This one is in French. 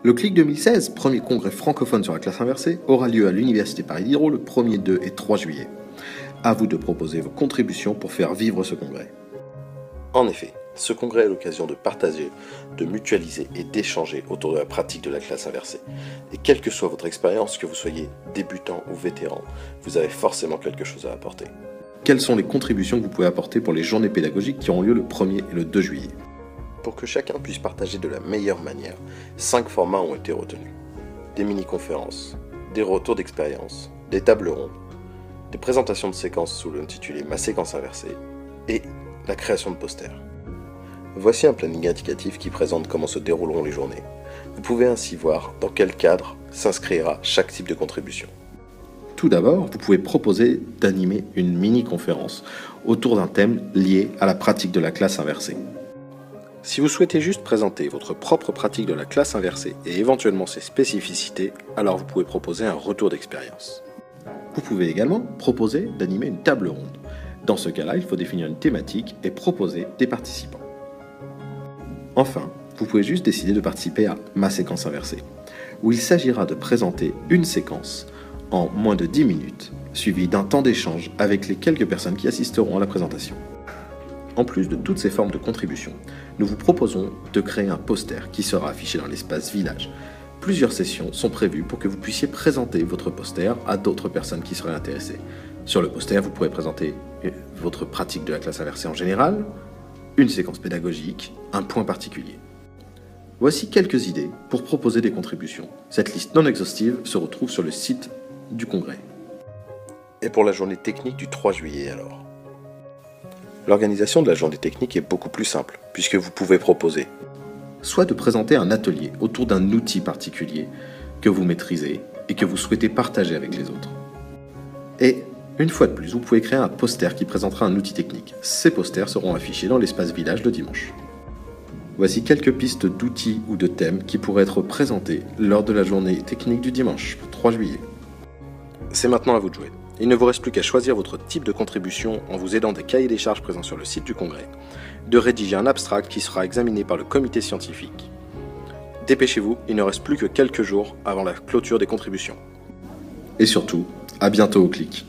Le CLIC 2016, premier congrès francophone sur la classe inversée, aura lieu à l'Université Paris Diderot le 1er, 2 et 3 juillet. À vous de proposer vos contributions pour faire vivre ce congrès. En effet, ce congrès est l'occasion de partager, de mutualiser et d'échanger autour de la pratique de la classe inversée. Et quelle que soit votre expérience, que vous soyez débutant ou vétéran, vous avez forcément quelque chose à apporter. Quelles sont les contributions que vous pouvez apporter pour les journées pédagogiques qui auront lieu le 1er et le 2 juillet? Pour que chacun puisse partager de la meilleure manière, 5 formats ont été retenus. Des mini-conférences, des retours d'expérience, des tables rondes, des présentations de séquences sous l'intitulé « Ma séquence inversée » et la création de posters. Voici un planning indicatif qui présente comment se dérouleront les journées. Vous pouvez ainsi voir dans quel cadre s'inscrira chaque type de contribution. Tout d'abord, vous pouvez proposer d'animer une mini-conférence autour d'un thème lié à la pratique de la classe inversée. Si vous souhaitez juste présenter votre propre pratique de la classe inversée et éventuellement ses spécificités, alors vous pouvez proposer un retour d'expérience. Vous pouvez également proposer d'animer une table ronde. Dans ce cas-là, il faut définir une thématique et proposer des participants. Enfin, vous pouvez juste décider de participer à Ma séquence inversée, où il s'agira de présenter une séquence en moins de 10 minutes, suivie d'un temps d'échange avec les quelques personnes qui assisteront à la présentation. En plus de toutes ces formes de contribution, nous vous proposons de créer un poster qui sera affiché dans l'espace village. Plusieurs sessions sont prévues pour que vous puissiez présenter votre poster à d'autres personnes qui seraient intéressées. Sur le poster, vous pourrez présenter votre pratique de la classe inversée en général, une séquence pédagogique, un point particulier. Voici quelques idées pour proposer des contributions. Cette liste non exhaustive se retrouve sur le site du congrès. Et pour la journée technique du 3 juillet alors? L'organisation de la journée technique est beaucoup plus simple, puisque vous pouvez proposer soit de présenter un atelier autour d'un outil particulier que vous maîtrisez et que vous souhaitez partager avec les autres. Et, une fois de plus, vous pouvez créer un poster qui présentera un outil technique. Ces posters seront affichés dans l'espace village le dimanche. Voici quelques pistes d'outils ou de thèmes qui pourraient être présentés lors de la journée technique du dimanche, 3 juillet. C'est maintenant à vous de jouer. Il ne vous reste plus qu'à choisir votre type de contribution en vous aidant des cahiers des charges présents sur le site du congrès, de rédiger un abstract qui sera examiné par le comité scientifique. Dépêchez-vous, il ne reste plus que quelques jours avant la clôture des contributions. Et surtout, à bientôt au CLIC.